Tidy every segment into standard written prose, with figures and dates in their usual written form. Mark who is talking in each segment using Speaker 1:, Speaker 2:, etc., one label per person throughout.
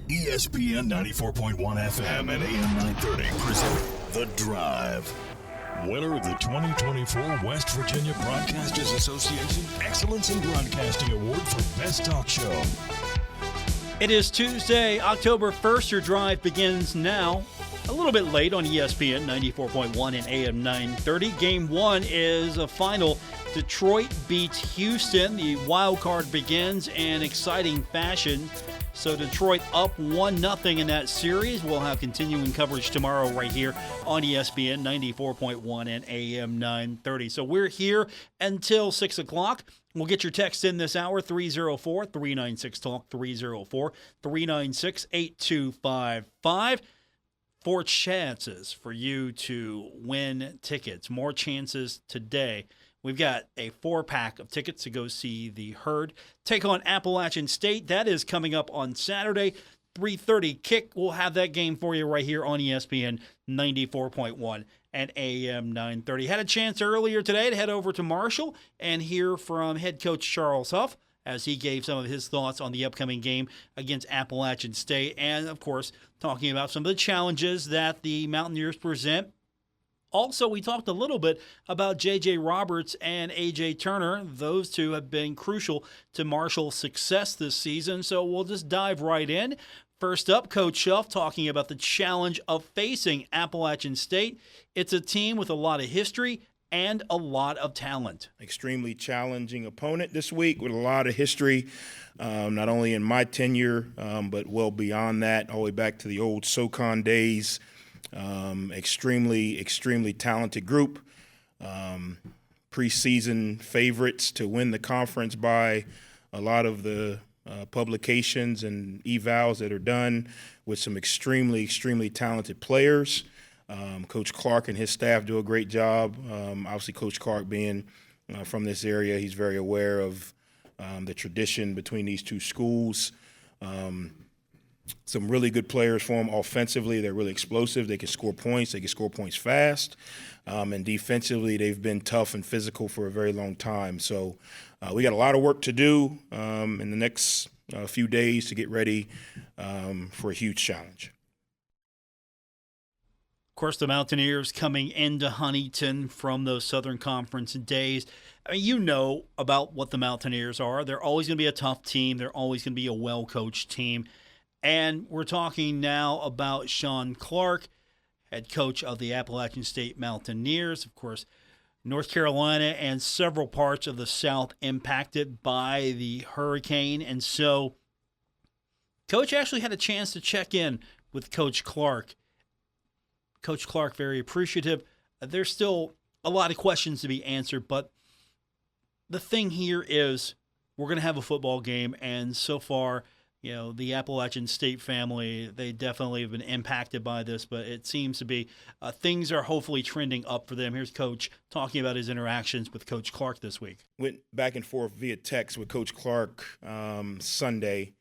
Speaker 1: ESPN 94.1 FM and AM 930 present The Drive. Winner of the 2024 West Virginia Broadcasters Association Excellence in Broadcasting Award for Best Talk Show.
Speaker 2: It is Tuesday, October 1st. Your drive begins now. A little bit late on ESPN 94.1 and AM 930. Game 1 is a final. Detroit beats Houston. The wild card begins in exciting fashion. So Detroit up 1-0 in that series. We'll have continuing coverage tomorrow right here on ESPN 94.1 and AM 930. So we're here until 6 o'clock. We'll get your text in this hour, 304-396-TALK, 304-396-8255. 4 chances for you to win tickets. More chances today. We've got a 4-pack of tickets to go see the Herd take on Appalachian State. That is coming up on Saturday, 3:30 kick. We'll have that game for you right here on ESPN 94.1 and AM 930. Had a chance earlier today to head over to Marshall and hear from head coach Charles Huff as he gave some of his thoughts on the upcoming game against Appalachian State. And, of course, talking about some of the challenges that the Mountaineers present. Also, we talked a little bit about J.J. Roberts and A.J. Turner. Those two have been crucial to Marshall's success this season, so we'll just dive right in. First up, Coach Huff talking about the challenge of facing Appalachian State. It's a team with a lot of history and a lot of talent.
Speaker 3: Extremely challenging opponent this week with a lot of history, not only in my tenure, but well beyond that, all the way back to the old SoCon days. Extremely talented group. Preseason favorites to win the conference by a lot of the publications and evals that are done with some extremely talented players. Coach Clark and his staff do a great job. Obviously, Coach Clark being from this area, he's very aware of the tradition between these two schools. Some really good players for them offensively. They're really explosive. They can score points. They can score points fast. And defensively, they've been tough and physical for a very long time. So we got a lot of work to do in the next few days to get ready for a huge challenge.
Speaker 2: Of course, the Mountaineers coming into Huntington from those Southern Conference days. I mean, you know about what the Mountaineers are. They're always going to be a tough team. They're always going to be a well-coached team. And we're talking now about Sean Clark, head coach of the Appalachian State Mountaineers. Of course, North Carolina and several parts of the South impacted by the hurricane. And so Coach actually had a chance to check in with Coach Clark. Coach Clark, very appreciative. There's still a lot of questions to be answered, but the thing here is we're going to have a football game, and so far, you know, the Appalachian State family, they definitely have been impacted by this, but it seems to be things are hopefully trending up for them. Here's Coach talking about his interactions with Coach Clark this week.
Speaker 3: Went back and forth via text with Coach Clark Sunday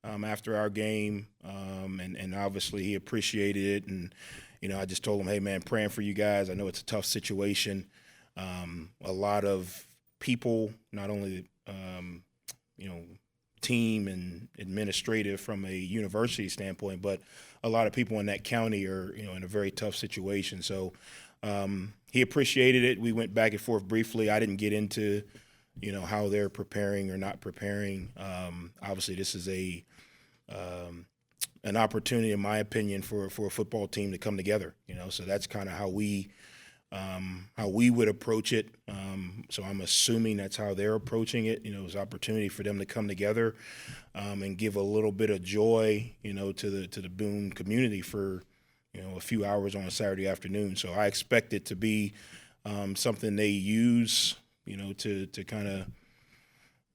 Speaker 3: after our game, and obviously he appreciated it. And, you know, I just told him, hey, man, praying for you guys. I know it's a tough situation. A lot of people, not only, you know, team and administrative from a university standpoint, but a lot of people in that county are, you know, in a very tough situation. So he appreciated it. We went back and forth briefly. I didn't get into, you know, how they're preparing or not preparing. Obviously, this is an opportunity, in my opinion, for a football team to come together. You know, so that's kind of how we would approach it. So I'm assuming that's how they're approaching it. You know, it's an opportunity for them to come together and give a little bit of joy, you know, to the Boone community for, you know, a few hours on a Saturday afternoon. So I expect it to be something they use, you know, to kind of,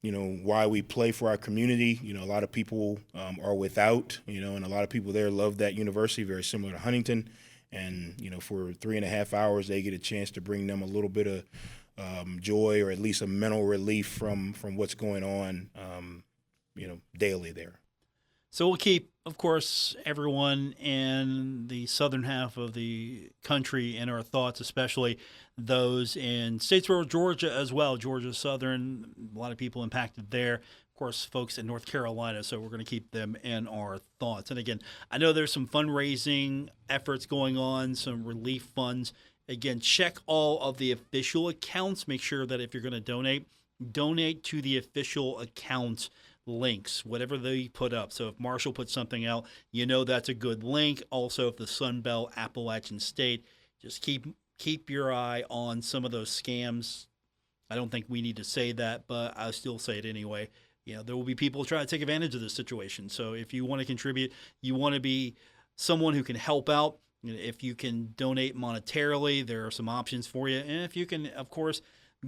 Speaker 3: you know, why we play for our community. You know, a lot of people are without, you know, and a lot of people there love that university, very similar to Huntington. And, you know, for 3.5 hours, they get a chance to bring them a little bit of joy, or at least a mental relief from what's going on, you know, daily there.
Speaker 2: So we'll keep, of course, everyone in the southern half of the country in our thoughts, especially those in Statesboro, Georgia as well. Georgia Southern, a lot of people impacted there. Of course, folks in North Carolina, so we're going to keep them in our thoughts. And again, I know there's some fundraising efforts going on, some relief funds. Again, check all of the official accounts. Make sure that if you're going to donate to the official account links, whatever they put up. So if Marshall puts something out, you know that's a good link. Also, if the Sun Belt, Appalachian State, just keep your eye on some of those scams. I don't think we need to say that, but I'll still say it anyway. There will be people trying to take advantage of this situation. So if you want to contribute, you want to be someone who can help out. If you can donate monetarily, there are some options for you. And if you can, of course,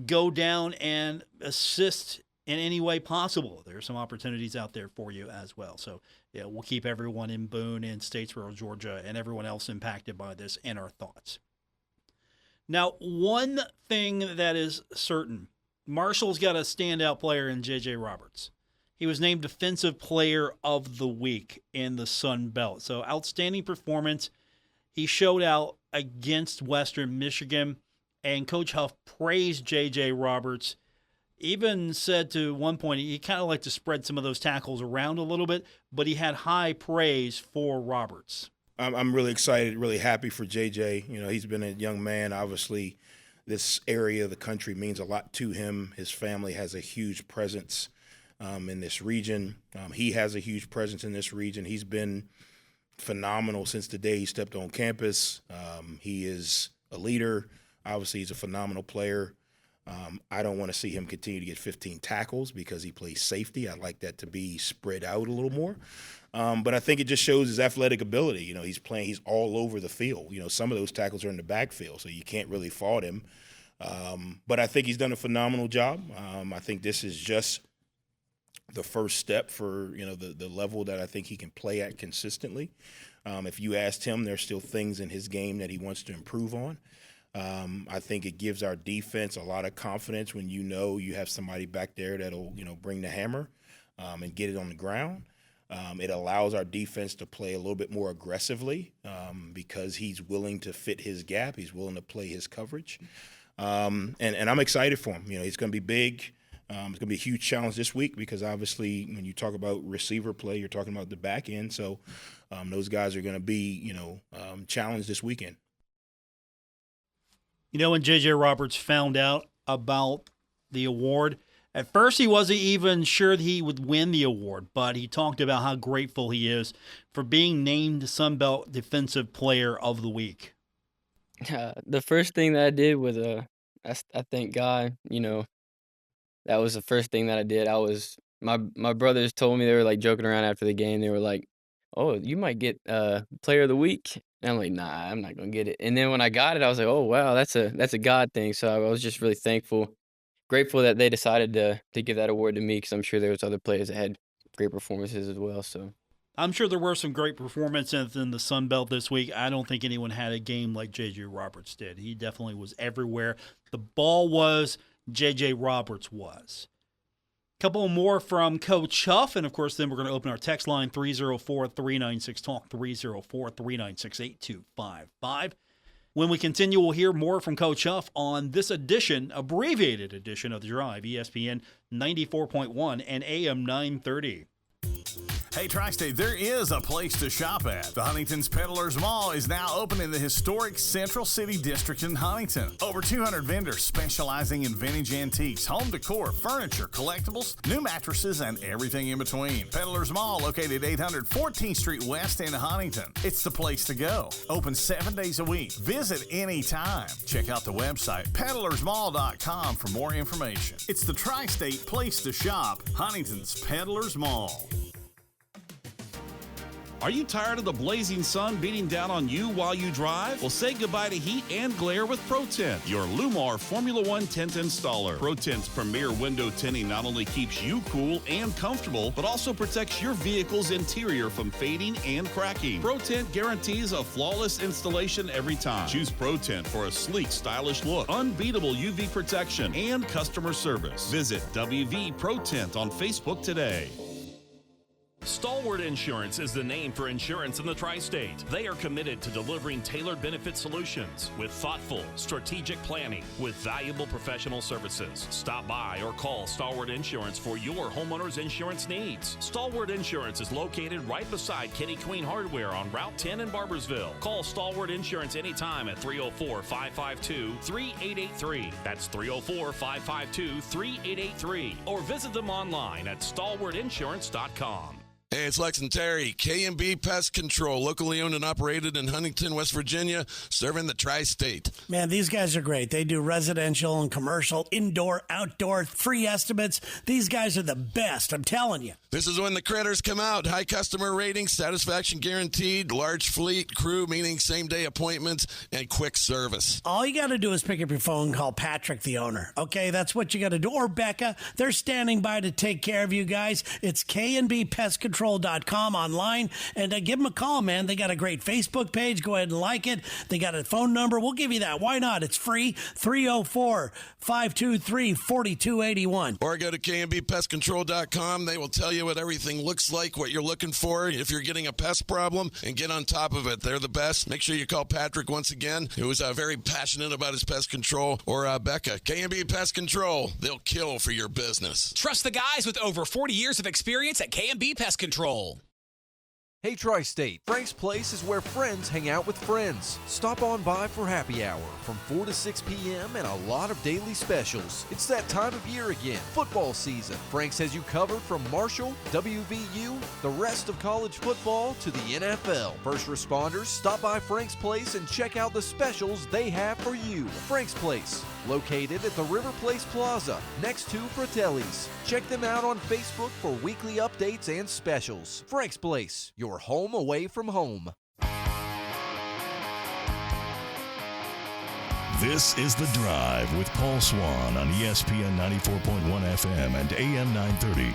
Speaker 2: go down and assist in any way possible, there are some opportunities out there for you as well. So we'll keep everyone in Boone and Statesboro, Georgia, and everyone else impacted by this in our thoughts. Now, one thing that is certain, Marshall's got a standout player in J.J. Roberts. He was named Defensive Player of the Week in the Sun Belt. So outstanding performance. He showed out against Western Michigan, and Coach Huff praised J.J. Roberts. Even said to one point he kind of liked to spread some of those tackles around a little bit, but he had high praise for Roberts.
Speaker 3: I'm really excited, really happy for JJ. He's been a young man. Obviously, this area of the country means a lot to him. His family has a huge presence in this region. He has a huge presence in this region. He's been phenomenal since the day he stepped on campus. He is a leader. Obviously, he's a phenomenal player. I don't want to see him continue to get 15 tackles because he plays safety. I'd like that to be spread out a little more. But I think it just shows his athletic ability. He's all over the field. Some of those tackles are in the backfield, so you can't really fault him. But I think he's done a phenomenal job. I think this is just the first step for, the level that I think he can play at consistently. If you asked him, there's still things in his game that he wants to improve on. I think it gives our defense a lot of confidence when you have somebody back there that'll, bring the hammer and get it on the ground. It allows our defense to play a little bit more aggressively because he's willing to fit his gap. He's willing to play his coverage. And I'm excited for him. He's going to be big. It's going to be a huge challenge this week because obviously when you talk about receiver play, you're talking about the back end. So those guys are going to be, challenged this weekend.
Speaker 2: When J.J. Roberts found out about the award, at first he wasn't even sure that he would win the award, but he talked about how grateful he is for being named Sun Belt Defensive Player of the Week.
Speaker 4: The first thing that I did was, I thank God, that was the first thing that I did. My brothers told me, they were like joking around after the game. They were like, "Oh, you might get Player of the Week." And I'm like, "Nah, I'm not gonna get it." And then when I got it, I was like, "Oh wow, that's a God thing." So I was just really grateful that they decided to give that award to me because I'm sure there was other players that had great performances as well. So
Speaker 2: I'm sure there were some great performances in the Sun Belt this week. I don't think anyone had a game like J.J. Roberts did. He definitely was everywhere. The ball was, J.J. Roberts was. Couple more from Coach Huff, and of course, then we're going to open our text line 304-396-TALK, 304-396-8255. When we continue, we'll hear more from Coach Huff on this abbreviated edition of The Drive, ESPN 94.1 and AM 930.
Speaker 5: Hey, Tri-State, there is a place to shop at. The Huntington's Peddlers Mall is now open in the historic Central City District in Huntington. Over 200 vendors specializing in vintage antiques, home decor, furniture, collectibles, new mattresses, and everything in between. Peddlers Mall, located 800 14th Street West in Huntington. It's the place to go. Open 7 days a week. Visit anytime. Check out the website, peddlersmall.com, for more information. It's the Tri-State place to shop, Huntington's Peddlers Mall.
Speaker 6: Are you tired of the blazing sun beating down on you while you drive? Well, say goodbye to heat and glare with ProTint, your Lumar Formula One tint installer. ProTint's premier window tinting not only keeps you cool and comfortable, but also protects your vehicle's interior from fading and cracking. ProTint guarantees a flawless installation every time. Choose ProTint for a sleek, stylish look, unbeatable UV protection, and customer service. Visit WV ProTint on Facebook today.
Speaker 7: Stalwart Insurance is the name for insurance in the tri-state. They are committed to delivering tailored benefit solutions with thoughtful, strategic planning with valuable professional services. Stop by or call Stalwart Insurance for your homeowner's insurance needs. Stalwart Insurance is located right beside Kenny Queen Hardware on Route 10 in Barbersville. Call Stalwart Insurance anytime at 304-552-3883. That's 304-552-3883. Or visit them online at stalwartinsurance.com.
Speaker 8: Hey, it's Lex and Terry, K&B Pest Control, locally owned and operated in Huntington, West Virginia, serving the tri-state.
Speaker 9: Man, these guys are great. They do residential and commercial, indoor, outdoor, free estimates. These guys are the best, I'm telling you.
Speaker 8: This is when the critters come out. High customer ratings, satisfaction guaranteed, large fleet, crew, meaning same-day appointments, and quick service.
Speaker 9: All you got to do is pick up your phone and call Patrick, the owner. Okay, that's what you got to do. Or Becca. They're standing by to take care of you guys. It's KNBPestControl.com online, and give them a call, man. They got a great Facebook page. Go ahead and like it. They got a phone number. We'll give you that. Why not? It's free. 304-523-4281.
Speaker 8: Or go to KNBPestControl.com. They will tell you what everything looks like, what you're looking for, if you're getting a pest problem, and get on top of it. They're the best. Make sure you call Patrick once again, who is very passionate about his pest control, or Becca. K&B Pest Control. They'll kill for your business.
Speaker 10: Trust the guys with over 40 years of experience at K&B Pest Control.
Speaker 11: Hey Tri-State, Frank's Place is where friends hang out with friends. Stop on by for happy hour from 4 to 6 p.m. and a lot of daily specials. It's that time of year again, football season. Frank's has you covered from Marshall, WVU, the rest of college football to the NFL. First responders, stop by Frank's Place and check out the specials they have for you. Frank's Place, located at the River Place Plaza, next to Fratelli's. Check them out on Facebook for weekly updates and specials. Frank's Place, your home away from home.
Speaker 1: This is The Drive with Paul Swann on ESPN 94.1 FM and AM 930.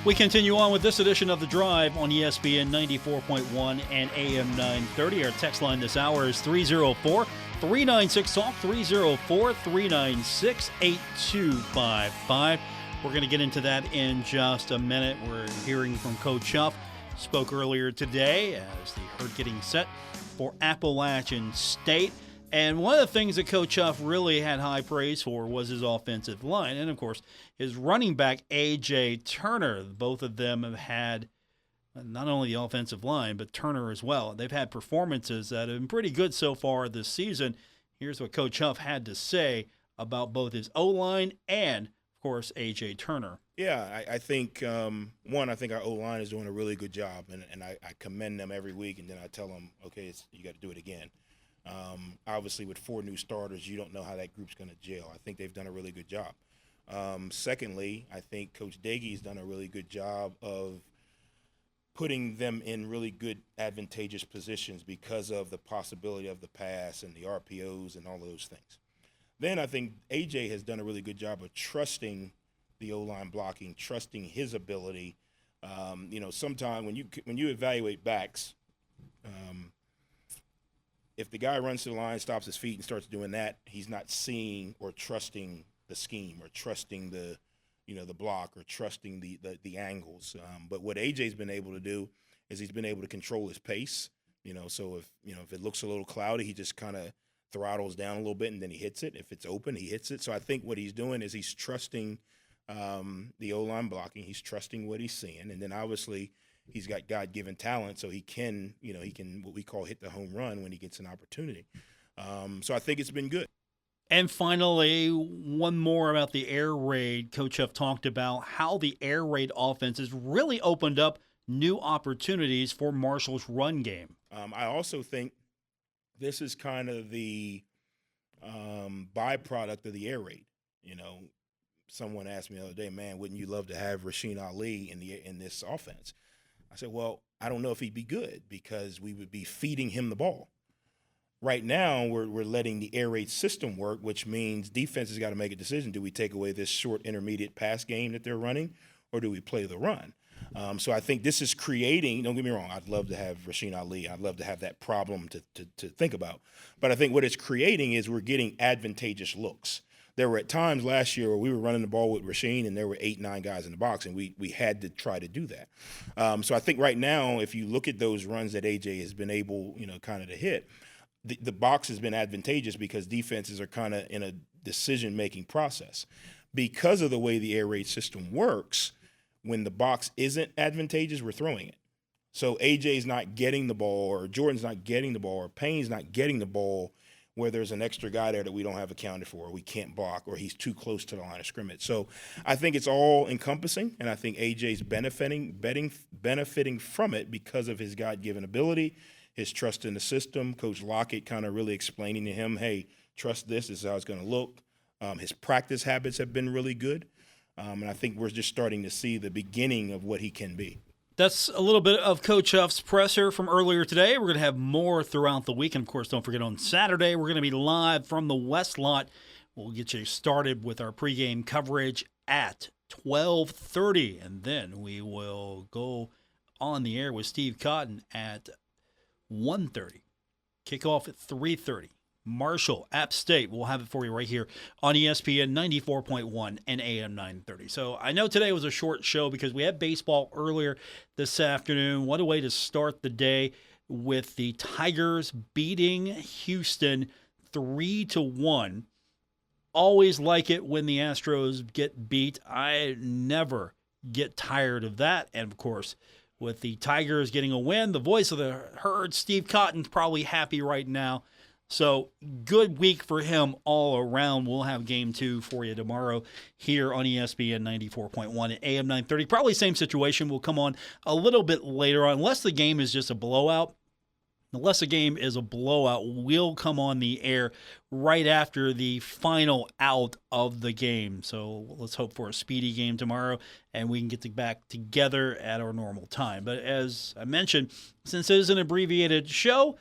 Speaker 2: We continue on with this edition of The Drive on ESPN 94.1 and AM 930. Our text line this hour is 304-396-TALK, 304-396-8255. We're going to get into that in just a minute. We're hearing from Coach Huff. Spoke earlier today as the herd getting set for Appalachian State. And one of the things that Coach Huff really had high praise for was his offensive line. And, of course, his running back, A.J. Turner. Both of them have had not only the offensive line, but Turner as well. They've had performances that have been pretty good so far this season. Here's what Coach Huff had to say about both his O-line and, of course, A.J. Turner.
Speaker 3: Yeah, I think, I think our O-line is doing a really good job, and I commend them every week, and then I tell them, okay, you got to do it again. Obviously, with 4 new starters, you don't know how that group's going to gel. I think they've done a really good job. Secondly, I think Coach Daigie's done a really good job of putting them in really good, advantageous positions because of the possibility of the pass and the RPOs and all of those things. Then I think A.J. has done a really good job of trusting the O-line blocking, trusting his ability. Sometimes when you evaluate backs, if the guy runs to the line, stops his feet, and starts doing that, he's not seeing or trusting the scheme or trusting the block or trusting the angles. But what AJ's been able to do is he's been able to control his pace. So if it looks a little cloudy, he just kind of throttles down a little bit and then he hits it. If it's open, he hits it. So I think what he's doing is he's trusting the O-line blocking. He's trusting what he's seeing, and then obviously he's got God-given talent, so he can what we call hit the home run when he gets an opportunity. So I think it's been good.
Speaker 2: And finally, one more about the air raid. Coach Huff talked about how the air raid offense has really opened up new opportunities for Marshall's run game.
Speaker 3: I also think this is kind of the byproduct of the air raid. Someone asked me the other day, man, wouldn't you love to have Rasheen Ali in this offense? I said, well, I don't know if he'd be good because we would be feeding him the ball. Right now, we're letting the air raid system work, which means defense has got to make a decision. Do we take away this short intermediate pass game that they're running, or do we play the run? So I think this is creating, don't get me wrong, I'd love to have Rasheen Ali. I'd love to have that problem to think about. But I think what it's creating is we're getting advantageous looks. There were at times last year where we were running the ball with Rasheen and there were 8, 9 guys in the box, and we had to try to do that. So I think right now, if you look at those runs that AJ has been able, kind of to hit, the box has been advantageous because defenses are kind of in a decision-making process. Because of the way the air raid system works, when the box isn't advantageous, we're throwing it. So AJ's not getting the ball, or Jordan's not getting the ball, or Payne's not getting the ball where there's an extra guy there that we don't have accounted for, or we can't block, or he's too close to the line of scrimmage. So I think it's all encompassing, and I think AJ's benefiting from it because of his God-given ability, his trust in the system. Coach Lockett kind of really explaining to him, hey, trust this is how it's going to look. His practice habits have been really good. And I think we're just starting to see the beginning of what he can be.
Speaker 2: That's a little bit of Coach Huff's presser from earlier today. We're going to have more throughout the week. And, of course, don't forget on Saturday, we're going to be live from the West Lot. We'll get you started with our pregame coverage at 12:30. And then we will go on the air with Steve Cotton at 1:30. Kickoff at 3:30. Marshall, App State. We'll have it for you right here on ESPN 94.1 and AM 930. So I know today was a short show because we had baseball earlier this afternoon. What a way to start the day with the Tigers beating Houston 3-1. Always like it when the Astros get beat. I never get tired of that. And, of course, with the Tigers getting a win, the voice of the herd, Steve Cotton's probably happy right now. So good week for him all around. We'll have game 2 for you tomorrow here on ESPN 94.1 and AM 930. Probably same situation. We'll come on a little bit later on. Unless the game is just a blowout. Unless the game is a blowout, we'll come on the air right after the final out of the game. So let's hope for a speedy game tomorrow, and we can get back together at our normal time. But as I mentioned, since it is an abbreviated show,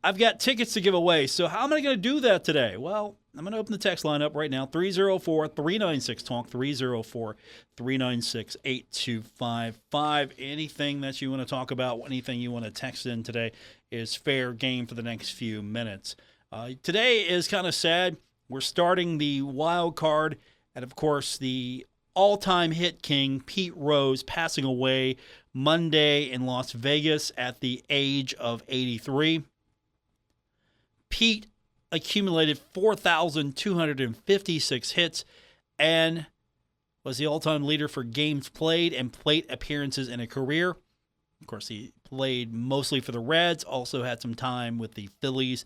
Speaker 2: I've got tickets to give away. So how am I going to do that today? Well, I'm going to open the text line up right now, 304-396-TALK, 304-396-8255. Anything that you want to talk about, anything you want to text in today is fair game for the next few minutes. Today is kind of sad. We're starting the wild card, and of course the all-time hit king, Pete Rose, passing away Monday in Las Vegas at the age of 83. Pete accumulated 4,256 hits and was the all-time leader for games played and plate appearances in a career. Of course, he played mostly for the Reds, also had some time with the Phillies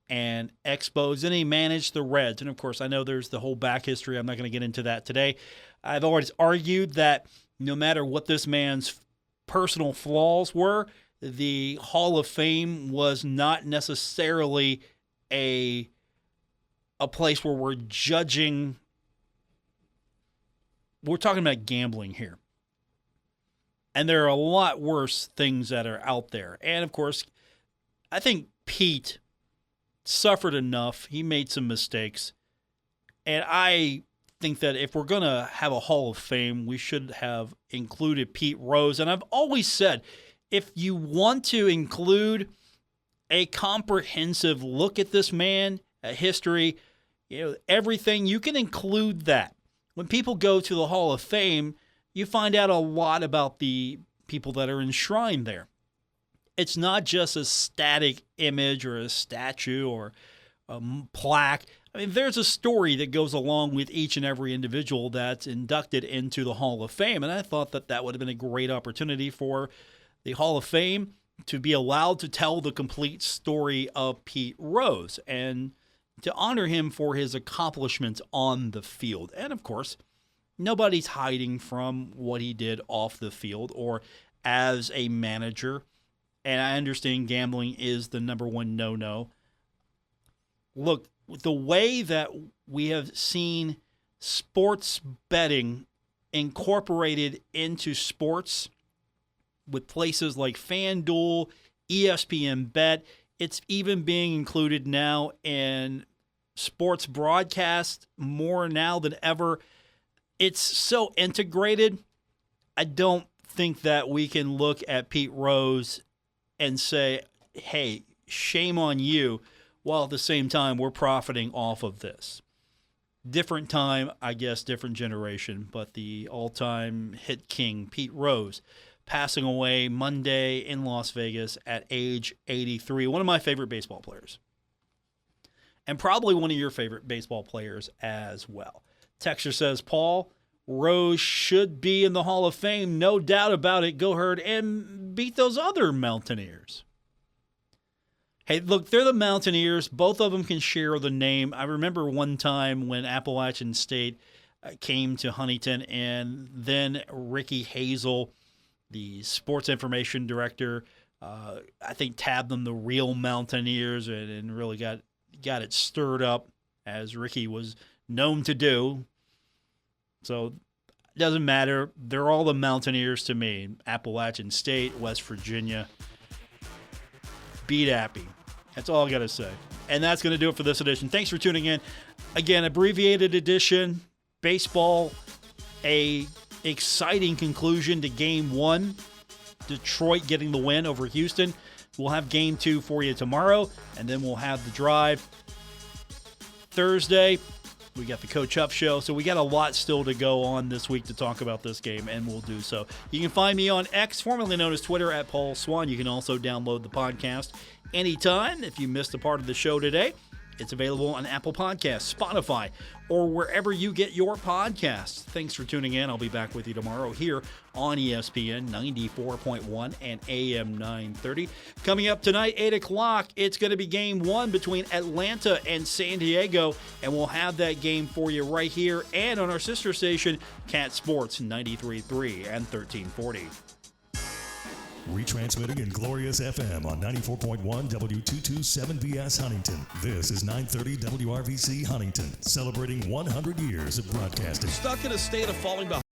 Speaker 2: and Expos, and he managed the Reds. And, of course, I know there's the whole back history. I'm not going to get into that today. I've always argued that no matter what this man's personal flaws were, the Hall of Fame was not necessarily a place where we're judging. We're talking about gambling here. And there are a lot worse things that are out there. And, of course, I think Pete suffered enough. He made some mistakes. And I think that if we're going to have a Hall of Fame, we should have included Pete Rose. And I've always said, if you want to include a comprehensive look at this man, a history, everything, you can include that. When people go to the Hall of Fame, you find out a lot about the people that are enshrined there. It's not just a static image or a statue or a plaque. I mean, there's a story that goes along with each and every individual that's inducted into the Hall of Fame, and I thought that would have been a great opportunity for the Hall of Fame to be allowed to tell the complete story of Pete Rose and to honor him for his accomplishments on the field. And, of course, nobody's hiding from what he did off the field or as a manager. And I understand gambling is the number one no-no. Look, the way that we have seen sports betting incorporated into sports with places like FanDuel, ESPN Bet. It's even being included now in sports broadcast more now than ever. It's so integrated. I don't think that we can look at Pete Rose and say, hey, shame on you, while at the same time we're profiting off of this. Different time, I guess, different generation, but the all-time hit king, Pete Rose, passing away Monday in Las Vegas at age 83. One of my favorite baseball players. And probably one of your favorite baseball players as well. Texture says, Paul, Rose should be in the Hall of Fame, no doubt about it. Go Herd and beat those other Mountaineers. Hey, look, they're the Mountaineers. Both of them can share the name. I remember one time when Appalachian State came to Huntington, and then Ricky Hazel, the sports information director, I think tabbed them the real Mountaineers and really got it stirred up, as Ricky was known to do. So it doesn't matter. They're all the Mountaineers to me. Appalachian State, West Virginia. Beat Appy. That's all I got to say. And that's going to do it for this edition. Thanks for tuning in. Again, abbreviated edition. Baseball, a exciting conclusion to Game 1. Detroit getting the win over Houston. We'll have Game 2 for you tomorrow, and then we'll have the drive Thursday. We got the Coach Huff Show, so we got a lot still to go on this week to talk about this game, and we'll do so. You can find me on X, formerly known as Twitter, at Paul Swann. You can also download the podcast anytime. If you missed a part of the show today, it's available on Apple Podcasts, Spotify, or wherever you get your podcasts. Thanks for tuning in. I'll be back with you tomorrow here on ESPN 94.1 and AM 930. Coming up tonight, 8 o'clock, it's going to be Game 1 between Atlanta and San Diego, and we'll have that game for you right here and on our sister station, Cat Sports 93.3 and 1340.
Speaker 1: Retransmitting in Glorious FM on 94.1 W227BS Huntington. This is 930 WRVC Huntington, celebrating 100 years of broadcasting.
Speaker 6: Stuck in a state of falling behind.